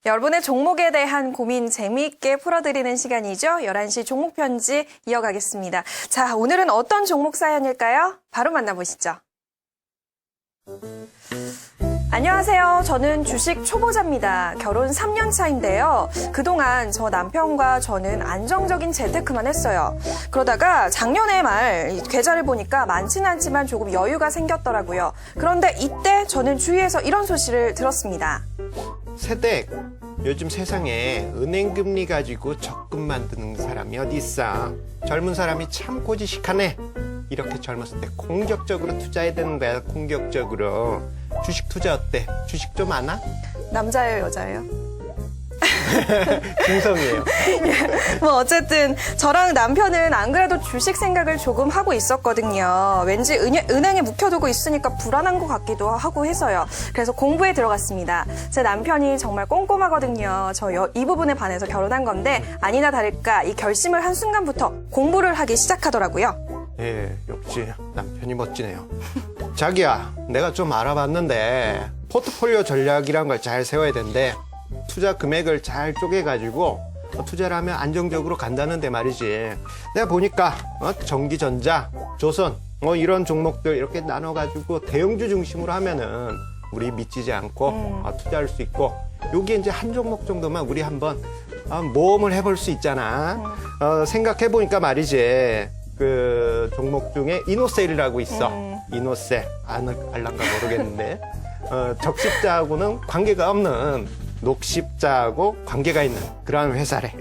여러분의 종목에 대한 고민 재미있게 풀어드리는 시간이죠. 11시 종목 편지 이어가겠습니다. 자, 오늘은 어떤 종목 사연일까요? 바로 만나보시죠. 안녕하세요. 저는 주식 초보자입니다. 결혼 3년 차인데요. 그동안 저 남편과 저는 안정적인 재테크만 했어요. 그러다가 작년에 말 계좌를 보니까 많지는 않지만 조금 여유가 생겼더라고요. 그런데 이때 저는 주위에서 이런 소식을 들었습니다. 세댁, 요즘 세상에 은행 금리 가지고 적금 만드는 사람이 어디 있어? 젊은 사람이 참 고지식하네. 이렇게 젊었을 때 공격적으로 투자해야 되는 거야. 공격적으로. 주식 투자 어때? 주식 좀 아나? 남자예요, 여자예요? 중성이에요. 뭐 어쨌든 저랑 남편은 안 그래도 주식 생각을 조금 하고 있었거든요. 왠지 은행에 묵혀두고 있으니까 불안한 것 같기도 하고 해서요. 그래서 공부에 들어갔습니다. 제 남편이 정말 꼼꼼하거든요. 이 부분에 반해서 결혼한 건데 아니나 다를까 이 결심을 한 순간부터 공부를 하기 시작하더라고요. 예, 역시 남편이 멋지네요. 자기야, 내가 좀 알아봤는데 포트폴리오 전략이란 걸 잘 세워야 된대. 투자 금액을 잘 쪼개가지고 투자를 하면 안정적으로 간다는데 말이지. 내가 보니까 전기전자, 조선 이런 종목들 이렇게 나눠가지고 대형주 중심으로 하면은 우리 미치지 않고 투자할 수 있고, 여기 이제 한 종목 정도만 우리 한번 모험을 해볼 수 있잖아. 생각해보니까 말이지. 그 종목 중에 이노셀이라고 있어. 이노셀. 알란가 모르겠는데. 적십자하고는 관계가 없는 녹십자하고 관계가 있는 그러한 회사래.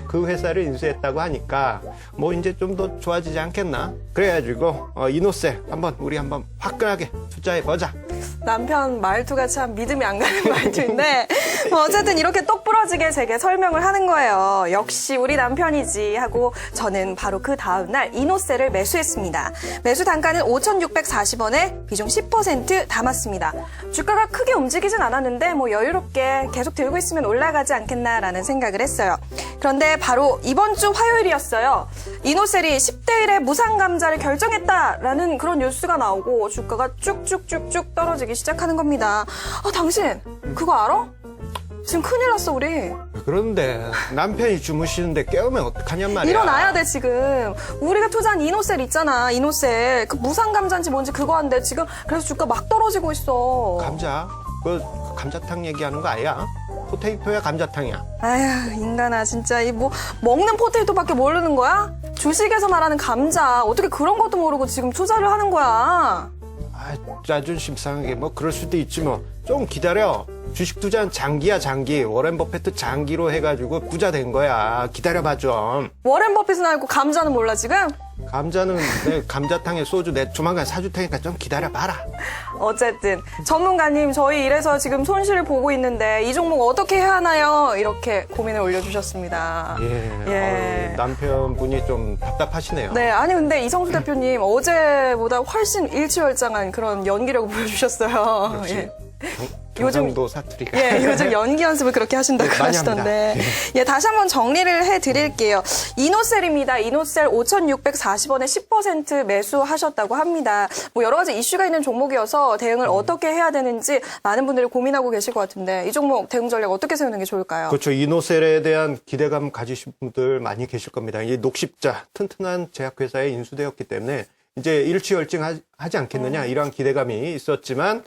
그 회사를 인수했다고 하니까 뭐 이제 좀 더 좋아지지 않겠나? 그래가지고 이노셀 우리 한번 화끈하게 투자해보자. 남편 말투가 참 믿음이 안 가는 말투인데 뭐 어쨌든 이렇게 똑부러지게 제게 설명을 하는 거예요. 역시 우리 남편이지 하고 저는 바로 그 다음날 이노셀을 매수했습니다. 매수 단가는 5,640원에 비중 10% 담았습니다. 주가가 크게 움직이진 않았는데 뭐 여유롭게 계속 들고 있으면 올라가지 않겠나라는 생각을 했어요. 그런데 바로 이번 주 화요일이었어요. 이노셀이 10대 1의 무상감자를 결정했다라는 그런 뉴스가 나오고 주가가 쭉쭉쭉쭉 떨어지기 시작하는 겁니다. 당신 그거 알아? 지금 큰일 났어 우리. 그런데 남편이 주무시는데 깨우면 어떡하냔 말이야. 일어나야 돼 지금. 우리가 투자한 이노셀 있잖아. 이노셀 그 무상감자인지 뭔지 그거 한데 지금 그래서 주가 막 떨어지고 있어. 감자? 그 감자탕 얘기하는 거 아니야? 포테이토야 감자탕이야. 아휴 인간아 진짜 이 뭐 먹는 포테이토밖에 모르는 거야? 주식에서 말하는 감자 어떻게 그런 것도 모르고 지금 투자를 하는 거야? 자존심 상하게 뭐 그럴 수도 있지 뭐. 좀 기다려. 주식 투자는 장기야 장기. 워렌 버핏도 장기로 해가지고 부자 된 거야. 기다려봐 좀. 워렌 버핏은 알고 감자는 몰라 지금? 감자는 내 감자탕에 소주 내 조만간 사줄 테니까 좀 기다려봐라. 어쨌든 전문가님 저희 이래서 지금 손실을 보고 있는데 이 종목 어떻게 해야 하나요? 이렇게 고민을 올려주셨습니다. 예. 남편분이 좀 답답하시네요. 네, 아니 근데 이성수 대표님 어제보다 훨씬 일취월장한 그런 연기력을 보여주셨어요. 역시 예. 경상도 사투리가. 예, 요즘 연기 연습을 그렇게 하신다고 네, 많이 하시던데. 합니다. 예, 다시 한번 정리를 해드릴게요. 이노셀입니다. 이노셀 5,640원에 10% 매수하셨다고 합니다. 뭐 여러 가지 이슈가 있는 종목이어서 대응을 어떻게 해야 되는지 많은 분들이 고민하고 계실 것 같은데 이 종목 대응 전략 어떻게 세우는 게 좋을까요? 그렇죠. 이노셀에 대한 기대감 가지신 분들 많이 계실 겁니다. 이 녹십자, 튼튼한 제약회사에 인수되었기 때문에 이제 일취월장하지 않겠느냐 이런 기대감이 있었지만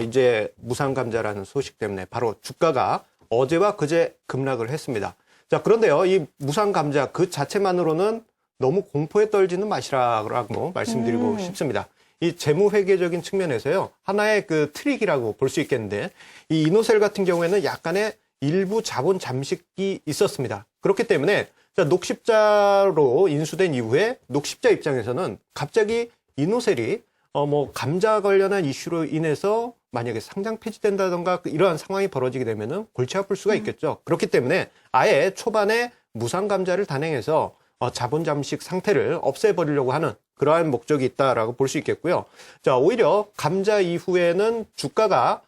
이제 무상감자라는 소식 때문에 바로 주가가 어제와 그제 급락을 했습니다. 자, 그런데요, 이 무상감자 그 자체만으로는 너무 공포에 떨지는 마시라고 말씀드리고 싶습니다. 이 재무회계적인 측면에서요, 하나의 그 트릭이라고 볼 수 있겠는데, 이 이노셀 같은 경우에는 약간의 일부 자본 잠식이 있었습니다. 그렇기 때문에 자, 녹십자로 인수된 이후에 녹십자 입장에서는 갑자기 이노셀이 감자 관련한 이슈로 인해서 만약에 상장 폐지된다던가 이러한 상황이 벌어지게 되면은 골치 아플 수가 있겠죠. 그렇기 때문에 아예 초반에 무상감자를 단행해서 자본 잠식 상태를 없애버리려고 하는 그러한 목적이 있다라고 볼 수 있겠고요. 자, 오히려 감자 이후에는 주가가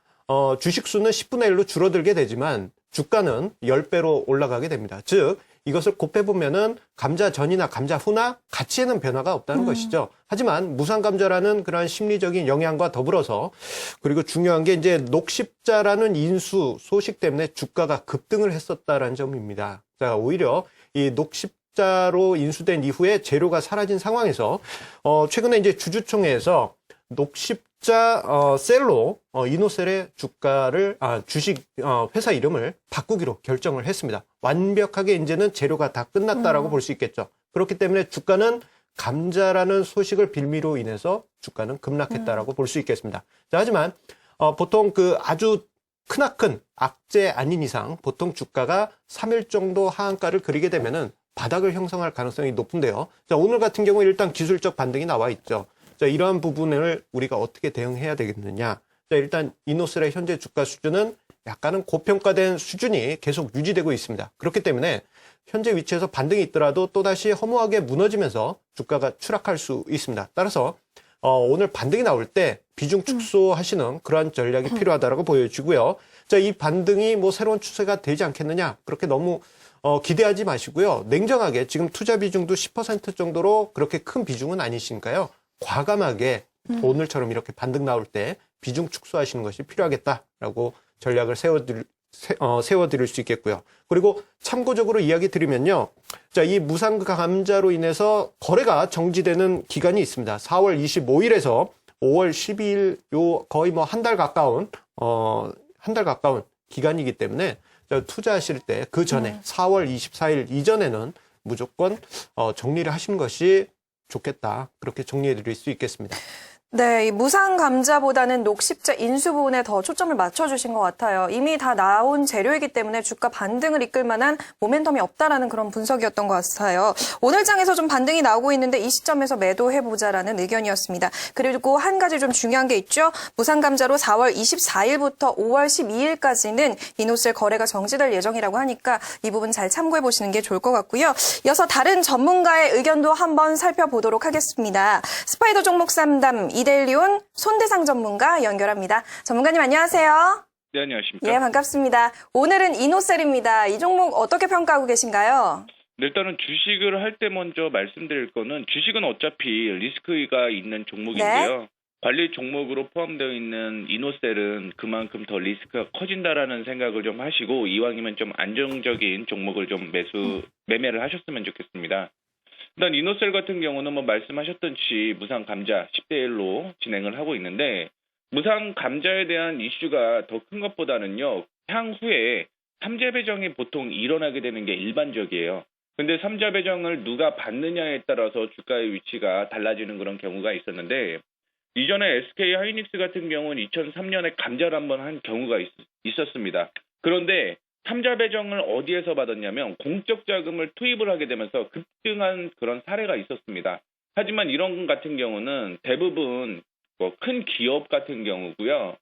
주식 수는 10분의 1로 줄어들게 되지만 주가는 10배로 올라가게 됩니다. 즉 이것을 곱해보면은 감자 전이나 감자 후나 가치에는 변화가 없다는 것이죠. 하지만 무상감자라는 그러한 심리적인 영향과 더불어서 그리고 중요한 게 이제 녹십자라는 인수 소식 때문에 주가가 급등을 했었다라는 점입니다. 자, 오히려 이 녹십자로 인수된 이후에 재료가 사라진 상황에서 최근에 이제 주주총회에서 녹십자 셀로 이노셀의 주가를 주식 회사 이름을 바꾸기로 결정을 했습니다. 완벽하게 이제는 재료가 다 끝났다라고 볼 수 있겠죠. 그렇기 때문에 주가는 감자라는 소식을 빌미로 인해서 주가는 급락했다라고 볼 수 있겠습니다. 자, 하지만 보통 그 아주 크나큰 악재 아닌 이상 보통 주가가 3일 정도 하한가를 그리게 되면은 바닥을 형성할 가능성이 높은데요. 자, 오늘 같은 경우 일단 기술적 반등이 나와 있죠. 자, 이러한 부분을 우리가 어떻게 대응해야 되겠느냐. 자, 일단 이노셀의 현재 주가 수준은 약간은 고평가된 수준이 계속 유지되고 있습니다. 그렇기 때문에 현재 위치에서 반등이 있더라도 또다시 허무하게 무너지면서 주가가 추락할 수 있습니다. 따라서 오늘 반등이 나올 때 비중 축소하시는 그러한 전략이 필요하다고 보여지고요. 자, 이 반등이 뭐 새로운 추세가 되지 않겠느냐. 그렇게 너무 기대하지 마시고요. 냉정하게 지금 투자 비중도 10% 정도로 그렇게 큰 비중은 아니시니까요. 과감하게 오늘처럼 이렇게 반등 나올 때 비중 축소하시는 것이 필요하겠다라고 전략을 세워드릴 수 있겠고요. 그리고 참고적으로 이야기 드리면요. 자, 이 무상감자로 인해서 거래가 정지되는 기간이 있습니다. 4월 25일에서 5월 12일 요 거의 뭐 한 달 가까운 기간이기 때문에 투자하실 때 그 전에 4월 24일 이전에는 무조건 정리를 하시는 것이 좋겠다. 그렇게 정리해 드릴 수 있겠습니다. 네, 이 무상 감자보다는 녹십자 인수 부분에 더 초점을 맞춰주신 것 같아요. 이미 다 나온 재료이기 때문에 주가 반등을 이끌 만한 모멘텀이 없다라는 그런 분석이었던 것 같아요. 오늘 장에서 좀 반등이 나오고 있는데 이 시점에서 매도해보자라는 의견이었습니다. 그리고 한 가지 좀 중요한 게 있죠. 무상 감자로 4월 24일부터 5월 12일까지는 이노셀 거래가 정지될 예정이라고 하니까 이 부분 잘 참고해보시는 게 좋을 것 같고요. 이어서 다른 전문가의 의견도 한번 살펴보도록 하겠습니다. 스파이더 종목 상담 이데일리온 손대상 전문가 연결합니다. 전문가님 안녕하세요. 네, 안녕하십니까. 예, 반갑습니다. 오늘은 이노셀입니다. 이 종목 어떻게 평가하고 계신가요? 네, 일단은 주식을 할 때 먼저 말씀드릴 거는 주식은 어차피 리스크가 있는 종목인데요. 네. 관리 종목으로 포함되어 있는 이노셀은 그만큼 더 리스크가 커진다라는 생각을 좀 하시고 이왕이면 좀 안정적인 종목을 좀 매매를 하셨으면 좋겠습니다. 일단 이노셀 같은 경우는 뭐 말씀하셨듯이 무상 감자 10대 1로 진행을 하고 있는데 무상 감자에 대한 이슈가 더 큰 것보다는요. 향후에 삼재 배정이 보통 일어나게 되는 게 일반적이에요. 근데 삼재 배정을 누가 받느냐에 따라서 주가의 위치가 달라지는 그런 경우가 있었는데 이전에 SK 하이닉스 같은 경우는 2003년에 감자를 한번 한 경우가 있었습니다. 그런데 삼자 배정을 어디에서 받았냐면 공적 자금을 투입을 하게 되면서 급등한 그런 사례가 있었습니다. 하지만 이런 같은 경우는 대부분 뭐 큰 기업 같은 경우고요.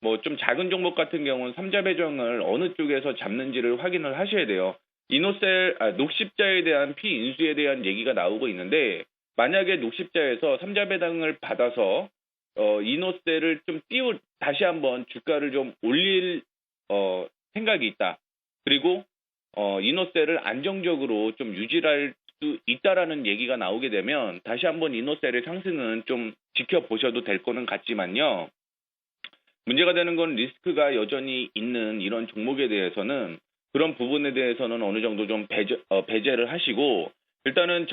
뭐 좀 작은 종목 같은 경우는 삼자 배정을 어느 쪽에서 잡는지를 확인을 하셔야 돼요. 녹십자에 대한 피인수에 대한 얘기가 나오고 있는데 만약에 녹십자에서 삼자 배당을 받아서 이노셀을 좀 다시 한번 주가를 좀 올릴 생각이 있다. 그리고 이노셀을 안정적으로 좀 유지할 수 있다라는 얘기가 나오게 되면 다시 한번 이노셀의 상승은 좀 지켜보셔도 될 거는 같지만요. 문제가 되는 건 리스크가 여전히 있는 이런 종목에 대해서는 그런 부분에 대해서는 어느 정도 좀 배제를 하시고 일단은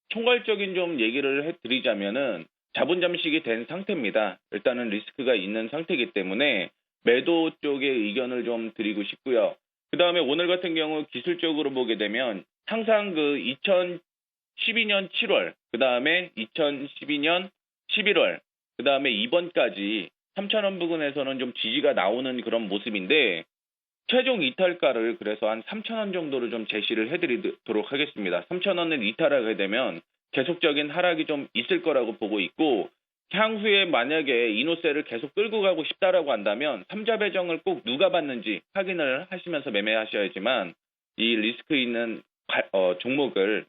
총괄적인 좀 얘기를 해드리자면은 자본 잠식이 된 상태입니다. 일단은 리스크가 있는 상태이기 때문에 매도 쪽의 의견을 좀 드리고 싶고요. 그 다음에 오늘 같은 경우 기술적으로 보게 되면 항상 그 2012년 7월, 그 다음에 2012년 11월, 그 다음에 이번까지 3,000원 부근에서는 좀 지지가 나오는 그런 모습인데 최종 이탈가를 그래서 한 3,000원 정도로 좀 제시를 해드리도록 하겠습니다. 3,000원을 이탈하게 되면 계속적인 하락이 좀 있을 거라고 보고 있고 향후에 만약에 이노셀을 계속 끌고 가고 싶다라고 한다면 삼자 배정을 꼭 누가 받는지 확인을 하시면서 매매하셔야지만 이 리스크 있는 종목을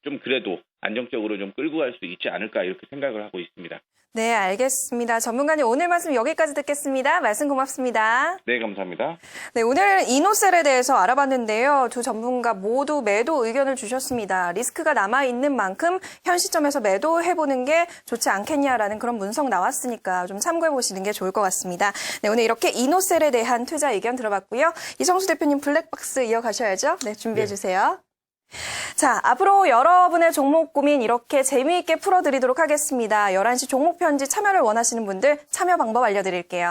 좀 그래도 안정적으로 좀 끌고 갈 수 있지 않을까 이렇게 생각을 하고 있습니다. 네, 알겠습니다. 전문가님 오늘 말씀 여기까지 듣겠습니다. 말씀 고맙습니다. 네, 감사합니다. 네, 오늘 이노셀에 대해서 알아봤는데요. 두 전문가 모두 매도 의견을 주셨습니다. 리스크가 남아있는 만큼 현 시점에서 매도해보는 게 좋지 않겠냐라는 그런 문성 나왔으니까 좀 참고해보시는 게 좋을 것 같습니다. 네, 오늘 이렇게 이노셀에 대한 투자 의견 들어봤고요. 이성수 대표님 블랙박스 이어가셔야죠. 네, 준비해주세요. 자, 앞으로 여러분의 종목 고민 이렇게 재미있게 풀어드리도록 하겠습니다. 11시 종목 편지 참여를 원하시는 분들 참여 방법 알려드릴게요.